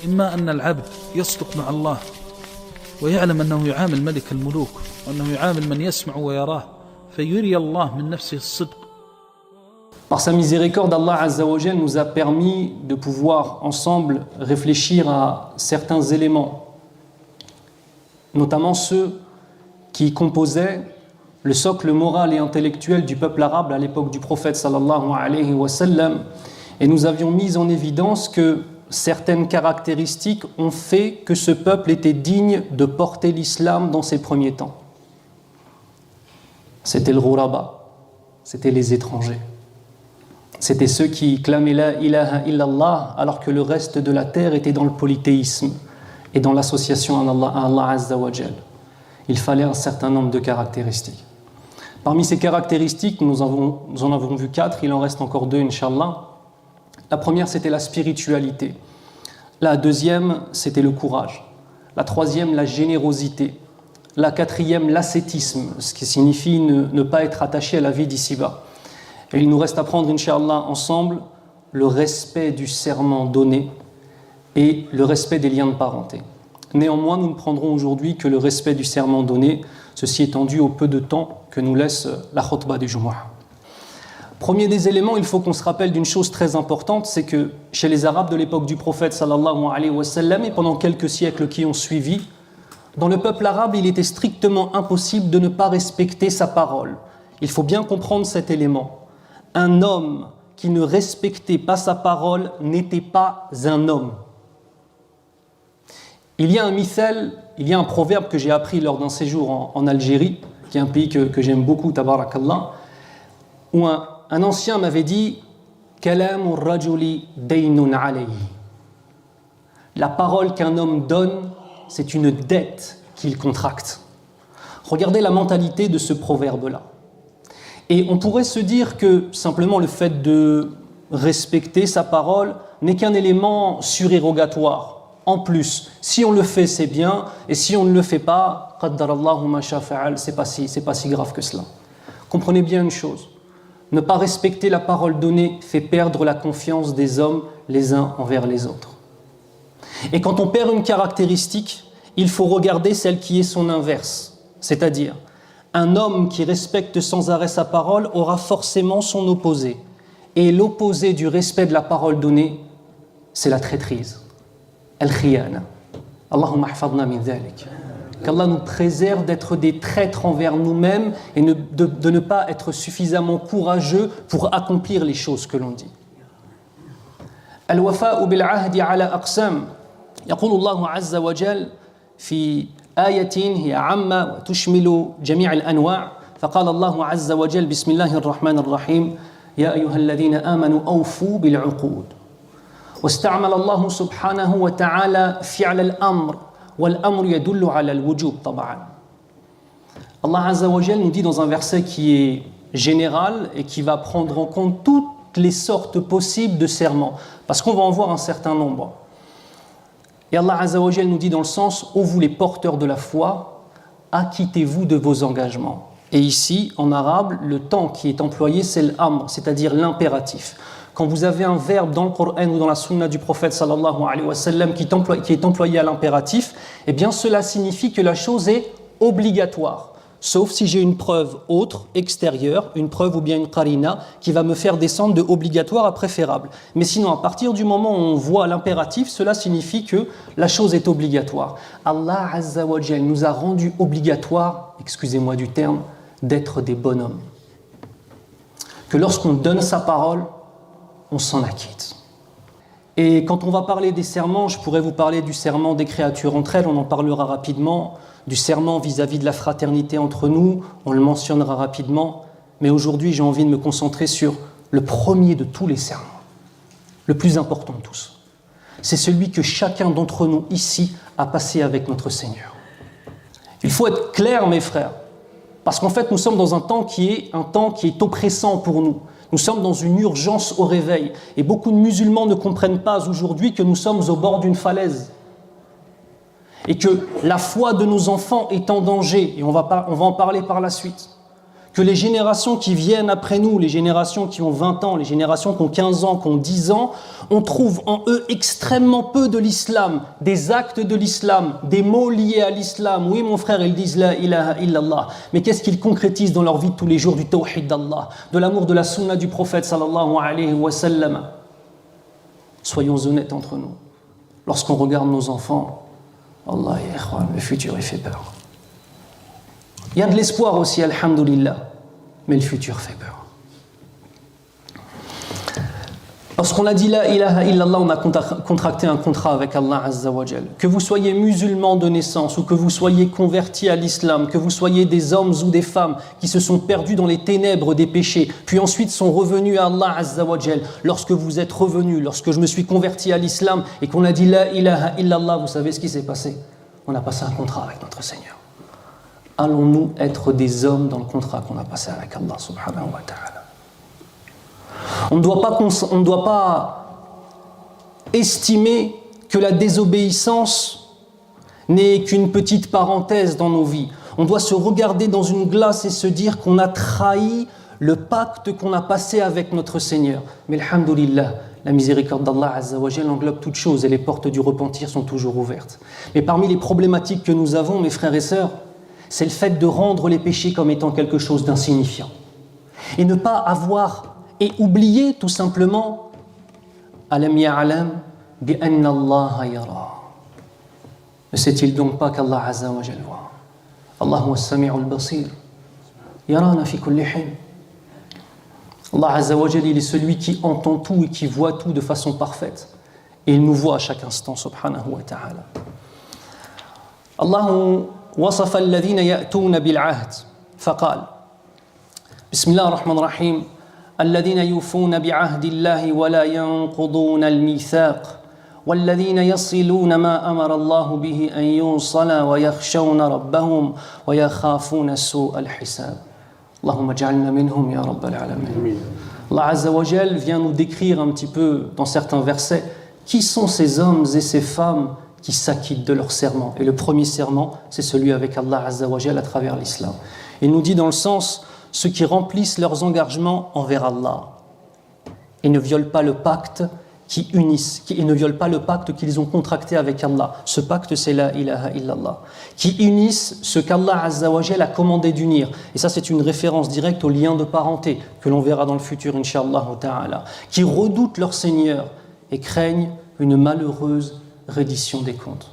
إما أن العبد يصدق مع الله ويعلم أنه يعامل ملك الملوك وأنه يعامل من يسمع ويراه فيري الله من نفسه الصدق. Par sa miséricorde, Allah Azza wa Jal nous a permis de pouvoir ensemble réfléchir à certains éléments, notamment ceux qui composaient le socle moral et intellectuel du peuple arabe à l'époque du prophète sallallahu alayhi wa sallam, et nous avions mis en évidence que certaines caractéristiques ont fait que ce peuple était digne de porter l'islam dans ses premiers temps. C'était le ghuraba, c'était les étrangers. C'était ceux qui clamaient la ilaha illallah alors que le reste de la terre était dans le polythéisme et dans l'association à Allah Azza wa Jal. Il fallait un certain nombre de caractéristiques. Parmi ces caractéristiques, nous en avons vu 4, il en reste encore 2, Inch'Allah. La première, c'était la spiritualité. La deuxième, c'était le courage. La troisième, la générosité. La quatrième, l'ascétisme, ce qui signifie ne pas être attaché à la vie d'ici-bas. Et il nous reste à prendre, Inch'Allah, ensemble, le respect du serment donné et le respect des liens de parenté. Néanmoins, nous ne prendrons aujourd'hui que le respect du serment donné, ceci étant dû au peu de temps que nous laisse la khutbah du Jumu'ah. Premier des éléments, il faut qu'on se rappelle d'une chose très importante, c'est que chez les Arabes de l'époque du prophète sallallahu alayhi wa sallam et pendant quelques siècles qui ont suivi, dans le peuple arabe, il était strictement impossible de ne pas respecter sa parole. Il faut bien comprendre cet élément. Un homme qui ne respectait pas sa parole n'était pas un homme. Il y a un mithal, il y a un proverbe que j'ai appris lors d'un séjour en Algérie, qui est un pays que j'aime beaucoup, tabarakallah, où un ancien m'avait dit « Kalamu rajuli daynun alayhi » La parole qu'un homme donne, c'est une dette qu'il contracte. Regardez la mentalité de ce proverbe-là. Et on pourrait se dire que simplement le fait de respecter sa parole n'est qu'un élément surérogatoire. En plus, si on le fait, c'est bien, et si on ne le fait pas, qaddarallahu ma sha fa'al, c'est pas si grave que cela. Comprenez bien une chose, ne pas respecter la parole donnée fait perdre la confiance des hommes les uns envers les autres. Et quand on perd une caractéristique, il faut regarder celle qui est son inverse, c'est-à-dire un homme qui respecte sans arrêt sa parole aura forcément son opposé. Et l'opposé du respect de la parole donnée, c'est la traîtrise. Al-khiyana. Allahumma hafadna min dhalik. Qu'Allah nous préserve d'être des traîtres envers nous-mêmes et de ne pas être suffisamment courageux pour accomplir les choses que l'on dit. Al-wafa'u bil-ahdi ala aqsam. يقول الله عز وجل في آية هي عامة وتشمل جميع الأنواع فقال الله عز وجل بسم الله الرحمن الرحيم يا أيها الذين آمنوا أوفوا بالعقود واستعمل الله سبحانه وتعالى فعل الأمر والأمر يدل على الوجوب طبعا. Allah Azza wa Jal nous dit dans un verset qui est général et qui va prendre en compte toutes les sortes possibles de serments parce qu'on va en voir un certain nombre. Et Allah Azza wa Jal nous dit dans le sens « Ô vous les porteurs de la foi, acquittez-vous de vos engagements ». Et ici, en arabe, le temps qui est employé, c'est l'amr, c'est-à-dire l'impératif. Quand vous avez un verbe dans le Coran ou dans la sunna du prophète sallallahu alayhi wa sallam qui est employé à l'impératif, eh bien cela signifie que la chose est obligatoire. Sauf si j'ai une preuve autre, extérieure, une preuve ou bien une qarina, qui va me faire descendre de obligatoire à préférable. Mais sinon, à partir du moment où on voit l'impératif, cela signifie que la chose est obligatoire. Allah Azza wa Jal nous a rendu obligatoire, excusez-moi du terme, d'être des bonhommes. Que lorsqu'on donne sa parole, on s'en acquitte. Et quand on va parler des serments, je pourrais vous parler du serment des créatures entre elles, on en parlera rapidement, du serment vis-à-vis de la fraternité entre nous, on le mentionnera rapidement, mais aujourd'hui j'ai envie de me concentrer sur le premier de tous les serments, le plus important de tous. C'est celui que chacun d'entre nous ici a passé avec notre Seigneur. Il faut être clair, mes frères, parce qu'en fait nous sommes dans un temps qui est oppressant pour nous. Nous sommes dans une urgence au réveil, et beaucoup de musulmans ne comprennent pas aujourd'hui que nous sommes au bord d'une falaise. Et que la foi de nos enfants est en danger, et on va en parler par la suite. que les générations qui viennent après nous, les générations qui ont 20 ans, les générations qui ont 15 ans, qui ont 10 ans, on trouve en eux extrêmement peu de l'islam, des actes de l'islam, des mots liés à l'islam. Oui, mon frère, ils disent la ilaha illallah. Mais qu'est-ce qu'ils concrétisent dans leur vie de tous les jours du tawhid d'Allah, de l'amour de la sunna du prophète sallallahu alayhi wa sallam? Soyons honnêtes entre nous. Lorsqu'on regarde nos enfants, Allah, le futur, il fait peur. Il y a de l'espoir aussi, alhamdoulilah, mais le futur fait peur. Lorsqu'on a dit la ilaha illallah, on a contracté un contrat avec Allah Azza wa Jal. Que vous soyez musulmans de naissance ou que vous soyez convertis à l'islam, que vous soyez des hommes ou des femmes qui se sont perdus dans les ténèbres des péchés, puis ensuite sont revenus à Allah Azza wa Jal. Lorsque vous êtes revenus, lorsque je me suis converti à l'islam et qu'on a dit la ilaha illallah, vous savez ce qui s'est passé? On a passé un contrat avec notre Seigneur. Allons-nous être des hommes dans le contrat qu'on a passé avec Allah subhanahu wa ta'ala? On ne doit pas estimer que la désobéissance n'est qu'une petite parenthèse dans nos vies. On doit se regarder dans une glace et se dire qu'on a trahi le pacte qu'on a passé avec notre Seigneur. Mais alhamdoulilah, la miséricorde d'Allah Azza wa Jal englobe toutes choses et les portes du repentir sont toujours ouvertes. Mais parmi les problématiques que nous avons, mes frères et sœurs, c'est le fait de rendre les péchés comme étant quelque chose d'insignifiant. Et ne pas avoir et oublier tout simplement Alam ya'lam bi anna Allah yara. Ne sait-il donc pas qu'Allah Azza wa Jal voit? Allah huwa as-sami'ul basir. Yarana fi kulli hin. Allah Azza wa Jal, il est celui qui entend tout et qui voit tout de façon parfaite. Et il nous voit à chaque instant, subhanahu wa ta'ala. Allah وصف الذين يأتون بالعهد فقال بسم الله الرحمن الرحيم الذين يوفون بعهد الله ولا ينقضون الميثاق والذين يصلون ما أمر الله به أن يوصل ويخشون ربهم ويخافون سوء الحساب اللهم اجعلنا منهم يا رب العالمين. Allah Azza wa Jal vient nous décrire un petit peu dans certains versets qui sont ces hommes et ces femmes qui s'acquittent de leur serment. Et le premier serment, c'est celui avec Allah Azza wa Jal à travers l'islam. Il nous dit dans le sens, ceux qui remplissent leurs engagements envers Allah et ne violent pas le pacte qui unissent, et ne violent pas le pacte qu'ils ont contracté avec Allah. Ce pacte, c'est la ilaha illallah. Qui unissent ce qu'Allah Azza wa Jal a commandé d'unir. Et ça, c'est une référence directe au lien de parenté que l'on verra dans le futur, Inch'Allah ta'ala. Qui redoutent leur Seigneur et craignent une malheureuse reddition des comptes.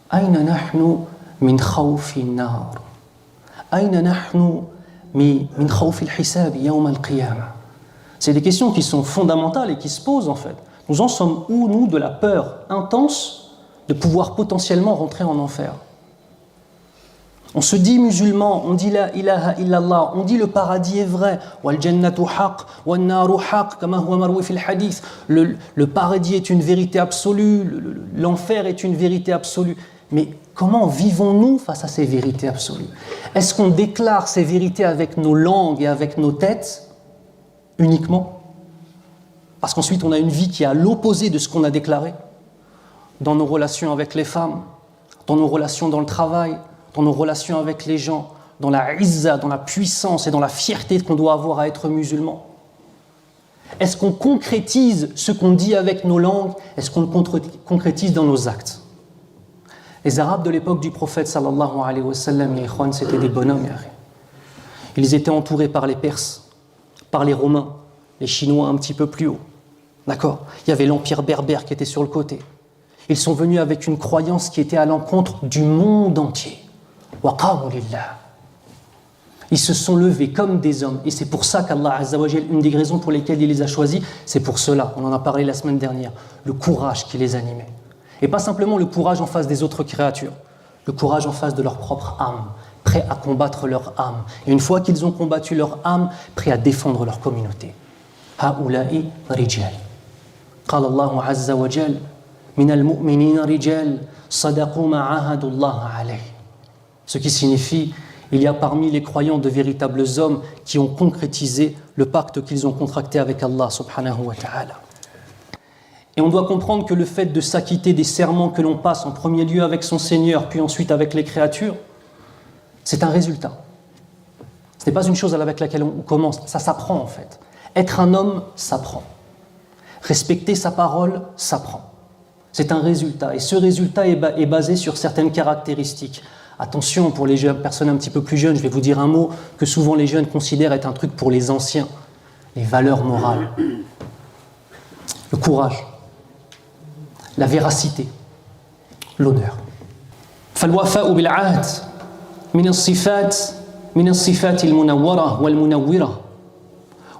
Aïna nahnu min khawfi nar. Aïna nahnu min khawfi al-hisab yawm al-qiyamah. C'est des questions qui sont fondamentales et qui se posent en fait. Nous en sommes où, nous, de la peur intense de pouvoir potentiellement rentrer en enfer? On se dit musulman, on dit la ilaha illallah, on dit le paradis est vrai, wal jannatu haq, wal naru haq, kama huwa marwi fil hadith. Le paradis est une vérité absolue, l'enfer est une vérité absolue. Mais comment vivons-nous face à ces vérités absolues? Est-ce qu'on déclare ces vérités avec nos langues et avec nos têtes uniquement? Parce qu'ensuite on a une vie qui est à l'opposé de ce qu'on a déclaré. Dans nos relations avec les femmes, dans nos relations dans le travail, dans nos relations avec les gens, dans la izza, dans la puissance et dans la fierté qu'on doit avoir à être musulman. Est-ce qu'on concrétise ce qu'on dit avec nos langues? Est-ce qu'on le concrétise dans nos actes? Les Arabes de l'époque du prophète sallallahu alayhi wa sallam, les ikhwan, c'était des bonhommes. Ils étaient entourés par les Perses, par les Romains, les Chinois un petit peu plus haut. D'accord? Il y avait l'empire berbère qui était sur le côté. Ils sont venus avec une croyance qui était à l'encontre du monde entier. Ils se sont levés comme des hommes. Et c'est pour ça qu'Allah Azza wa Jal, une des raisons pour lesquelles il les a choisis, c'est pour cela, on en a parlé la semaine dernière, le courage qui les animait. Et pas simplement le courage en face des autres créatures, le courage en face de leur propre âme, prêts à combattre leur âme. Et une fois qu'ils ont combattu leur âme, prêts à défendre leur communauté. Ha'ula'i rijal. Qala Allahu Azza wa Jal, min al-mu'minina rijal, sadaqu ma'ahadullah alayh. Ce qui signifie, il y a parmi les croyants de véritables hommes qui ont concrétisé le pacte qu'ils ont contracté avec Allah subhanahu wa ta'ala. Et on doit comprendre que le fait de s'acquitter des serments que l'on passe en premier lieu avec son Seigneur, puis ensuite avec les créatures, c'est un résultat. Ce Ce n'est pas une chose avec laquelle on commence, ça s'apprend en fait. Être un homme s'apprend. Respecter sa parole s'apprend. C'est un résultat, et ce résultat est basé sur certaines caractéristiques. Attention, pour les personnes un petit peu plus jeunes, je vais vous dire un mot que souvent les jeunes considèrent être un truc pour les anciens. Les valeurs morales, le courage, la véracité, l'honneur. فالوفاء بالعهد من الصفات المنورة والمنورة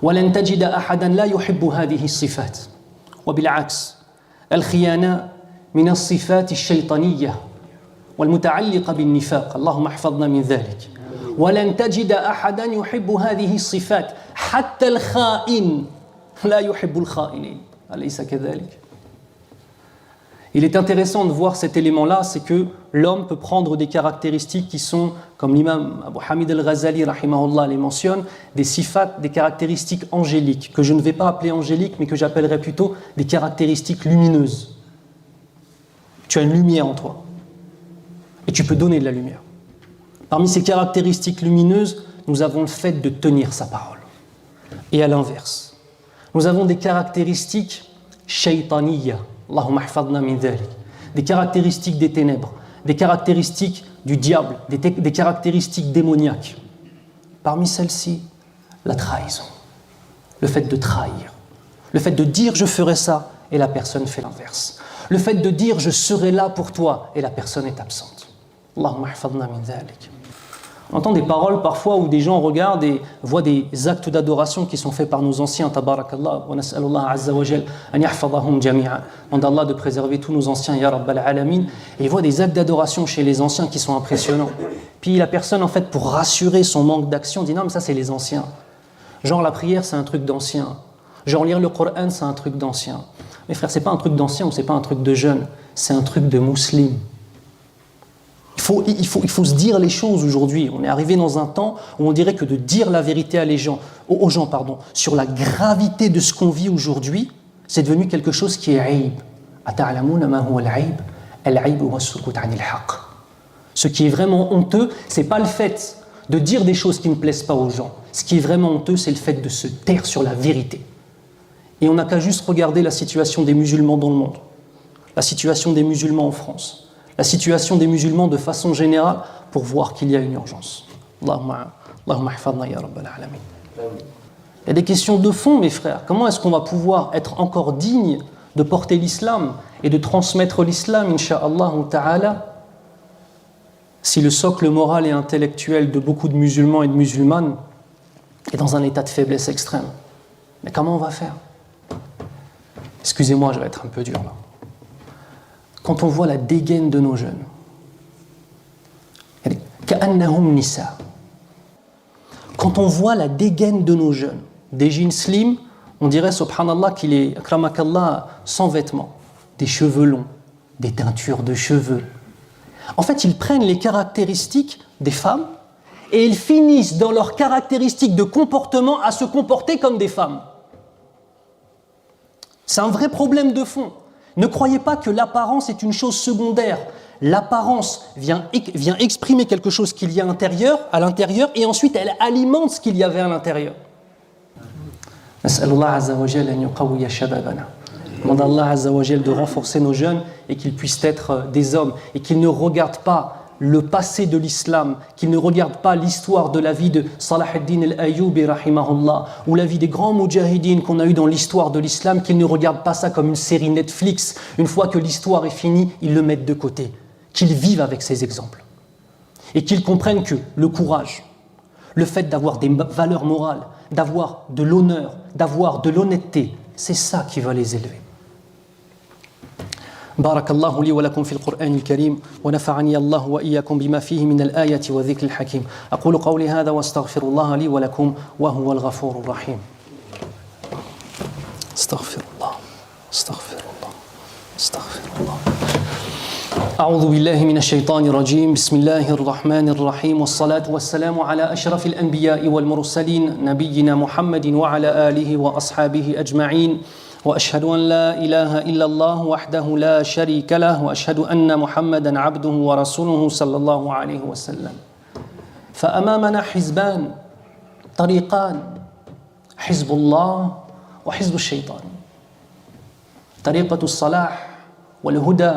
ولن تجد أحدا لا يحب هذه الصفات وبالعكس الخيانة من الصفات الشيطانية والمتعلقة بالنفاق اللهم احفظنا من ذلك ولن تجد أحدا يحب هذه الصفات حتى الخائن لا يحب الخائنين أليس كذلك؟ Il est intéressant de voir cet élément-là, c'est que l'homme peut prendre des caractéristiques qui sont, comme l'imam Abu Hamid al-Ghazali, rahimahullah, les mentionne, des sifat, des caractéristiques angéliques, que je ne vais pas appeler angéliques, mais que j'appellerais plutôt des caractéristiques lumineuses. Tu as une lumière en toi, et tu peux donner de la lumière. Parmi ces caractéristiques lumineuses, nous avons le fait de tenir sa parole. Et à l'inverse, nous avons des caractéristiques shaytaniyya, Allahumma hafadna min dhalik, des caractéristiques des ténèbres, des caractéristiques du diable, des caractéristiques démoniaques. Parmi celles-ci, la trahison, le fait de trahir, le fait de dire je ferai ça et la personne fait l'inverse, le fait de dire je serai là pour toi et la personne est absente. Allahumma hafadna min dhalik. On entend des paroles parfois où des gens regardent et voient des actes d'adoration qui sont faits par nos anciens, tabarakallah, wa nas'alullah azza wa jal an yahfadahum jami'a. Demande Allah de préserver tous nos anciens, ya rabbal alamin. Et ils voient des actes d'adoration chez les anciens qui sont impressionnants. Puis la personne, en fait, pour rassurer son manque d'action, dit non, mais ça, c'est les anciens. Genre la prière, c'est un truc d'ancien. Genre lire le Coran, c'est un truc d'ancien. Mais frère, c'est pas un truc d'ancien ou c'est pas un truc de jeune, c'est un truc de musulman. Il faut se dire les choses aujourd'hui. On est arrivé dans un temps où on dirait que de dire la vérité aux gens, sur la gravité de ce qu'on vit aujourd'hui, c'est devenu quelque chose qui est aïb. Ce qui est vraiment honteux, c'est pas le fait de dire des choses qui ne plaisent pas aux gens. Ce qui est vraiment honteux, c'est le fait de se taire sur la vérité. Et on n'a qu'à juste regarder la situation des musulmans dans le monde, la situation des musulmans en France, la situation des musulmans de façon générale pour voir qu'il y a une urgence. Allahumma hafadna ya rabbal alamin. Il y a des questions de fond, mes frères. Comment est-ce qu'on va pouvoir être encore digne de porter l'islam et de transmettre l'islam, incha'Allah ta'ala, si le socle moral et intellectuel de beaucoup de musulmans et de musulmanes est dans un état de faiblesse extrême? Mais comment on va faire? Excusez-moi, je vais être un peu dur là. Quand on voit la dégaine de nos jeunes, quand on voit la dégaine de nos jeunes, des jeans slim, on dirait, subhanallah, qu'il est, akramakallah, sans vêtements, des cheveux longs, des teintures de cheveux. En fait, ils prennent les caractéristiques des femmes et ils finissent dans leurs caractéristiques de comportement à se comporter comme des femmes. C'est un vrai problème de fond. Ne croyez pas que l'apparence est une chose secondaire. L'apparence vient exprimer quelque chose qu'il y a à l'intérieur, et ensuite elle alimente ce qu'il y avait à l'intérieur. Nas'alullah azza wa jalla an yuqawwiya shababana. Demande à Allah azza wa jalla de renforcer nos jeunes et qu'ils puissent être des hommes et qu'ils ne regardent pas le passé de l'islam, qu'ils ne regardent pas l'histoire de la vie de Salah ad-Din al-Ayyubi rahimahullah ou la vie des grands mujahidines qu'on a eu dans l'histoire de l'islam, qu'ils ne regardent pas ça comme une série Netflix. Une fois que l'histoire est finie, ils le mettent de côté. Qu'ils vivent avec ces exemples. Et qu'ils comprennent que le courage, le fait d'avoir des valeurs morales, d'avoir de l'honneur, d'avoir de l'honnêteté, c'est ça qui va les élever. بارك الله لي ولكم في القرآن الكريم ونفعني الله وإياكم بما فيه من الآية والذكر الحكيم أقول قولي هذا واستغفر الله لي ولكم وهو الغفور الرحيم استغفر الله استغفر الله استغفر الله أعوذ بالله من الشيطان الرجيم بسم الله الرحمن الرحيم والصلاة والسلام على أشرف الأنبياء والمرسلين نبينا محمد وعلى آله وأصحابه أجمعين وأشهد أن لا إله إلا الله وحده لا شريك له وأشهد أن محمدا عبده ورسوله صلى الله عليه وسلم فأمامنا حزبان طريقان حزب الله وحزب الشيطان طريقة الصلاح والهدى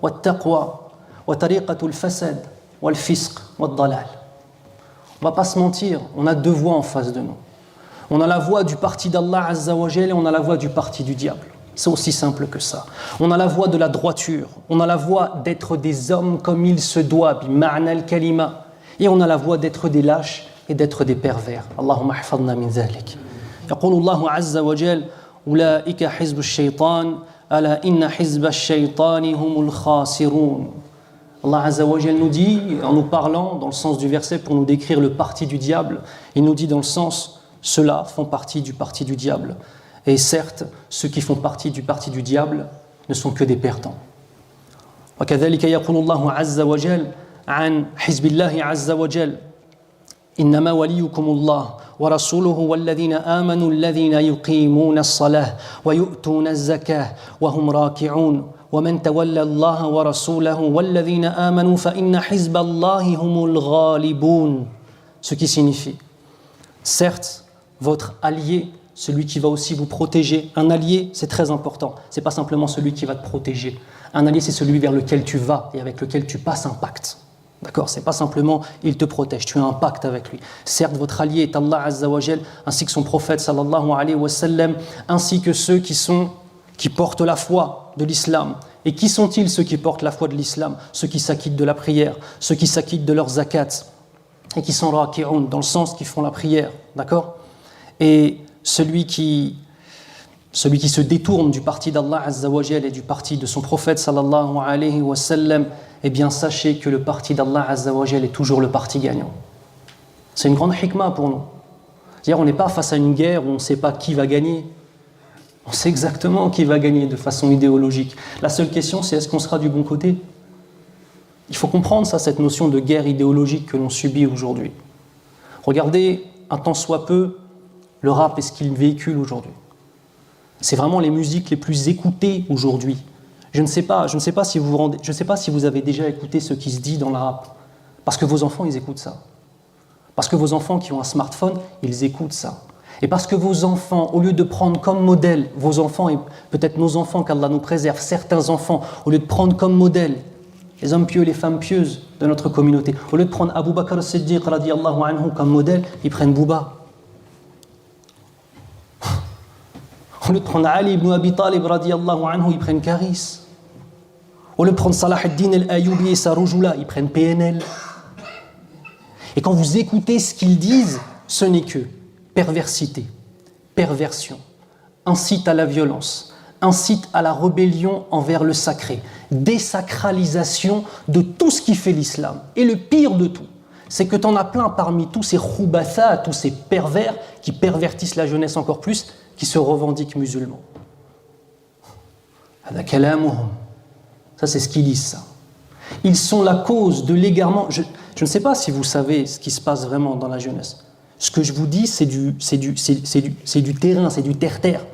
والتقوى وطريقة الفساد والفسق والضلال. On ne va pas se mentir, on a deux voies en face de nous. On a la voie du parti d'Allah Azza wa Jal et on a la voie du parti du diable. C'est aussi simple que ça. On a la voie de la droiture, on a la voie d'être des hommes comme il se doit, bima'na al-kalima, et on a la voie d'être des lâches et d'être des pervers. Allahumma hafadna min dhalik. يقول الله عز وجل أولئك حزب الشيطان ألا إن حزب الشيطان هم الخاسرون. Allah Azza wa Jal nous dit, en nous parlant dans le sens du verset pour nous décrire le parti du diable, il nous dit dans le sens, ceux-là font partie du parti du diable. Et certes, ceux qui font partie du parti du diable ne sont que des perdants. وكذلك يقول الله عز وجل عن حزب الله عز وجل إنما وليكم الله ورسوله والذين آمنوا الذين يقيمون الصلاة ويؤتون الزكاة وهم راكعون ومن تولى الله ورسوله والذين آمنوا فإن حزب الله هم الغالبون. Ce qui signifie, certes, votre allié, celui qui va aussi vous protéger. Un allié, c'est très important. Ce n'est pas simplement celui qui va te protéger. Un allié, c'est celui vers lequel tu vas et avec lequel tu passes un pacte. D'accord ? Ce n'est pas simplement il te protège, tu as un pacte avec lui. Certes, votre allié est Allah Azza wa Jal, ainsi que son prophète sallallahu alayhi wa sallam, ainsi que ceux qui portent la foi de l'islam. Et qui sont-ils ceux qui portent la foi de l'islam ? Ceux qui s'acquittent de la prière, ceux qui s'acquittent de leurs zakats et qui sont raki'un, dans le sens qu'ils font la prière. D'accord ? Et celui qui se détourne du parti d'Allah Azza wa Jal et du parti de son prophète sallallahu alayhi wa sallam, eh bien sachez que le parti d'Allah Azza wa Jal est toujours le parti gagnant. C'est une grande hikmah pour nous. C'est-à-dire on n'est pas face à une guerre où on ne sait pas qui va gagner. On sait exactement qui va gagner de façon idéologique. La seule question, c'est est-ce qu'on sera du bon côté ? Il faut comprendre ça, cette notion de guerre idéologique que l'on subit aujourd'hui. Regardez, un tant soit peu, le rap et ce qu'il véhicule aujourd'hui. C'est vraiment les musiques les plus écoutées aujourd'hui. Je ne sais pas si vous avez déjà écouté ce qui se dit dans le rap. Parce que vos enfants, ils écoutent ça. Parce que vos enfants qui ont un smartphone, ils écoutent ça. Et parce que vos enfants, au lieu de prendre comme modèle, vos enfants et peut-être nos enfants, qu'Allah nous préserve, certains enfants, au lieu de prendre comme modèle les hommes pieux, les femmes pieuses de notre communauté, au lieu de prendre Abu Bakr as-Siddiq radiyallahu anhu comme modèle, ils prennent Bouba. Au lieu de prendre Ali ibn Abi Talib radiyallahu anhu, ils prennent Karis. Au lieu de prendre Salah ad-Din al-Ayyubi et sa Roujoula, ils prennent PNL. Et quand vous écoutez ce qu'ils disent, ce n'est que perversité, perversion, incite à la violence, incite à la rébellion envers le sacré, désacralisation de tout ce qui fait l'islam. Et le pire de tout, c'est que tu en as plein parmi tous ces khoubatha, tous ces pervers qui pervertissent la jeunesse encore plus, qui se revendiquent musulmans. Ça, c'est ce qu'ils disent, ça. Ils sont la cause de l'égarement. Je ne sais pas si vous savez ce qui se passe vraiment dans la jeunesse. Ce que je vous dis, c'est du terrain, c'est du terre-terre.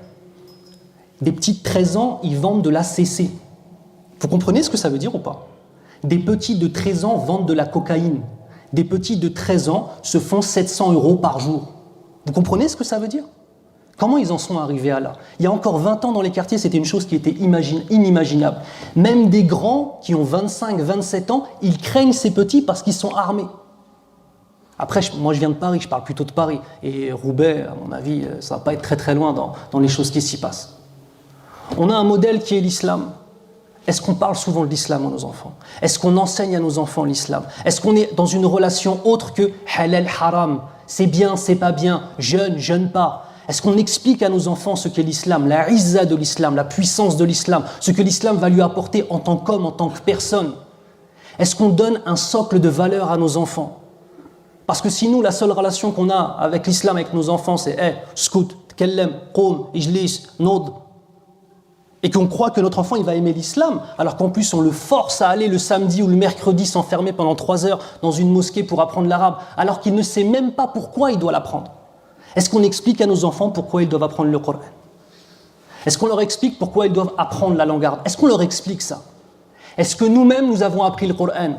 Des petits de 13 ans, ils vendent de la CC. Vous comprenez ce que ça veut dire ou pas ? Des petits de 13 ans vendent de la cocaïne. Des petits de 13 ans se font 700 € par jour. Vous comprenez ce que ça veut dire ? Comment ils en sont arrivés à là ? Il y a encore 20 ans dans les quartiers, c'était une chose qui était inimaginable. Même des grands qui ont 25, 27 ans, ils craignent ces petits parce qu'ils sont armés. Après, moi je viens de Paris, je parle plutôt de Paris. Et Roubaix, à mon avis, ça ne va pas être très très loin dans les choses qui s'y passent. On a un modèle qui est l'islam. Est-ce qu'on parle souvent de l'islam à nos enfants ? Est-ce qu'on enseigne à nos enfants l'islam ? Est-ce qu'on est dans une relation autre que halal, haram ? C'est bien, c'est pas bien, jeûne pas. Est-ce qu'on explique à nos enfants ce qu'est l'islam, la izza de l'islam, la puissance de l'islam, ce que l'islam va lui apporter en tant qu'homme, en tant que personne ? Est-ce qu'on donne un socle de valeurs à nos enfants ? Parce que si nous, la seule relation qu'on a avec l'islam, avec nos enfants, c'est scout, tkellem, qoum, ijlis, nod, et qu'on croit que notre enfant il va aimer l'islam, alors qu'en plus on le force à aller le samedi ou le mercredi s'enfermer pendant 3 heures dans une mosquée pour apprendre l'arabe, alors qu'il ne sait même pas pourquoi il doit l'apprendre. Est-ce qu'on explique à nos enfants pourquoi ils doivent apprendre le Coran ? Est-ce qu'on leur explique pourquoi ils doivent apprendre la langue arabe ? Est-ce qu'on leur explique ça ? Est-ce que nous-mêmes nous avons appris le Coran ?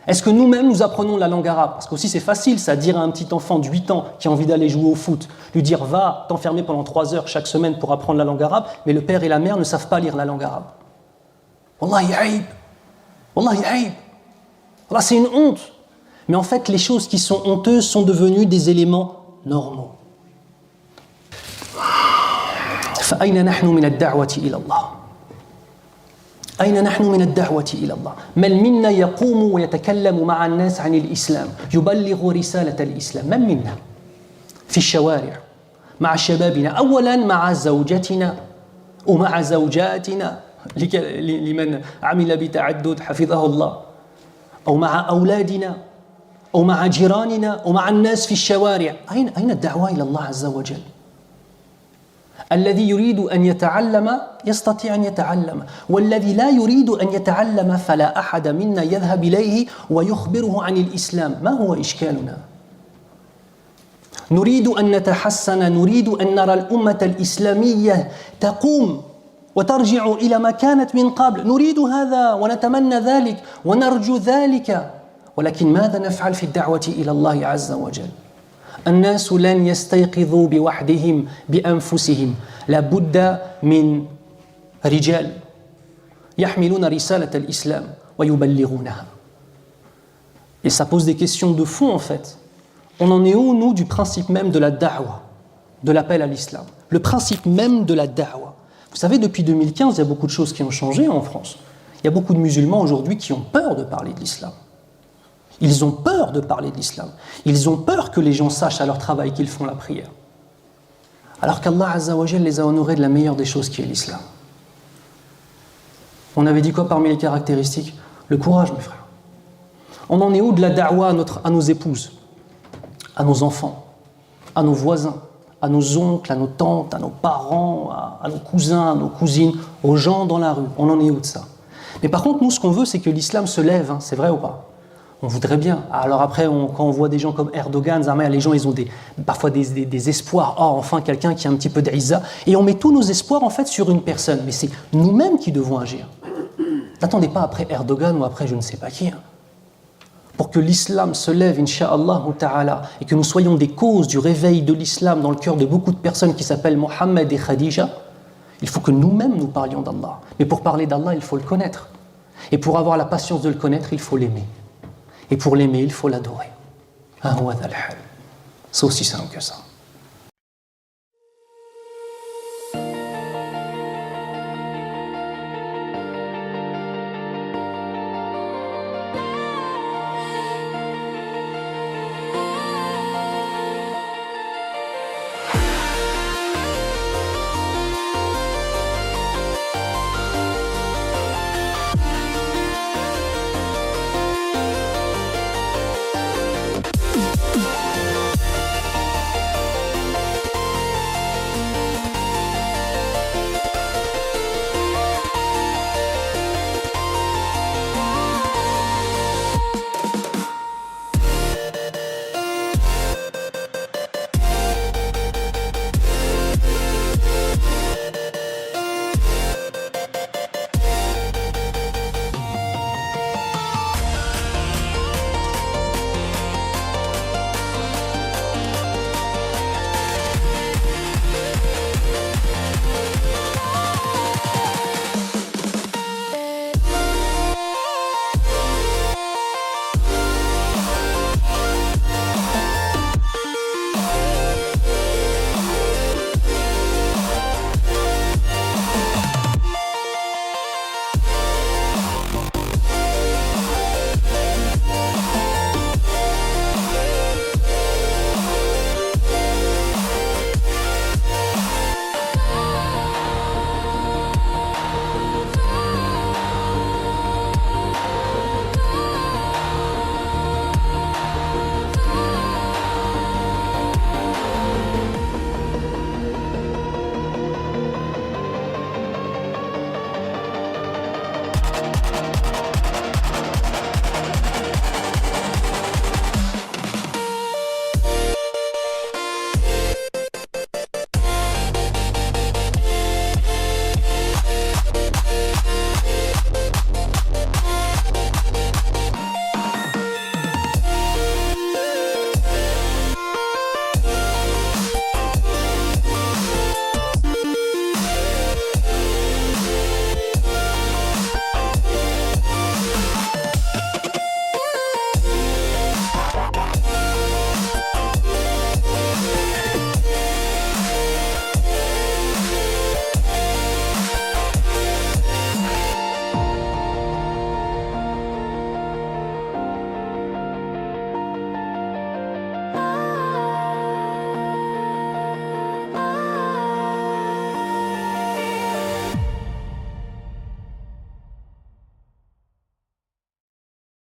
Est-ce que nous-mêmes nous apprenons la langue arabe? Parce qu'aussi c'est facile, ça, dire à un petit enfant de 8 ans qui a envie d'aller jouer au foot, lui dire va t'enfermer pendant 3 heures chaque semaine pour apprendre la langue arabe, mais le père et la mère ne savent pas lire la langue arabe. Wallahi aïb. Wallahi aïb. Wallah, c'est une honte. Mais en fait, les choses qui sont honteuses sont devenues des éléments normaux. فأين نحن من الدعوة إلى الله؟ أين نحن من الدعوة إلى الله؟ من منا يقوم ويتكلم مع الناس عن الإسلام يبلغ رسالة الإسلام؟ من منا؟ في الشوارع مع شبابنا، أولا مع زوجتنا ومع زوجاتنا لمن عمل بتعدد حفظه الله، أو مع أولادنا أو مع جيراننا ومع الناس في الشوارع. أين الدعوة إلى الله عز وجل؟ الذي يريد أن يتعلم يستطيع أن يتعلم، والذي لا يريد أن يتعلم فلا أحد منا يذهب إليه ويخبره عن الإسلام. ما هو إشكالنا؟ نريد أن نتحسن، نريد أن نرى الأمة الإسلامية تقوم وترجع إلى ما كانت من قبل، نريد هذا ونتمنى ذلك ونرجو ذلك، ولكن ماذا نفعل في الدعوة إلى الله عز وجل؟ الناس لن يستيقظوا بوحدهم بأنفسهم، لابد من رجال يحملون رسالة الإسلام ويبلغونها. Et ça pose des questions de fond en fait. On en est où, nous, du principe même de la da'wa, de l'appel à l'islam? Le principe même de la da'wa. Vous savez, depuis 2015, il y a beaucoup de choses qui ont changé en France. Il y a beaucoup de musulmans aujourd'hui qui ont peur de parler de l'islam. Ils ont peur de parler de l'islam. Ils ont peur que les gens sachent à leur travail qu'ils font la prière. Alors qu'Allah Azza wa Jal les a honorés de la meilleure des choses qui est l'islam. On avait dit quoi parmi les caractéristiques? Le courage, mes frères. On en est où de la da'wa à nos épouses, à nos enfants, à nos voisins, à nos oncles, à nos tantes, à nos parents, à nos cousins, à nos cousines, aux gens dans la rue? On en est où de ça? Mais par contre, nous, ce qu'on veut, c'est que l'islam se lève, hein, c'est vrai ou pas? On voudrait bien. Alors après, quand on voit des gens comme Erdogan, les gens, ils ont parfois des espoirs. Oh, enfin, quelqu'un qui a un petit peu d'Izza. Et on met tous nos espoirs, en fait, sur une personne. Mais c'est nous-mêmes qui devons agir. N'attendez pas après Erdogan ou après je ne sais pas qui. Hein. Pour que l'islam se lève, incha'Allah ta'ala, et que nous soyons des causes du réveil de l'islam dans le cœur de beaucoup de personnes qui s'appellent Mohammed et Khadija, il faut que nous-mêmes nous parlions d'Allah. Mais pour parler d'Allah, il faut le connaître. Et pour avoir la patience de le connaître, il faut l'aimer. Et pour l'aimer, il faut l'adorer. C'est aussi simple que ça.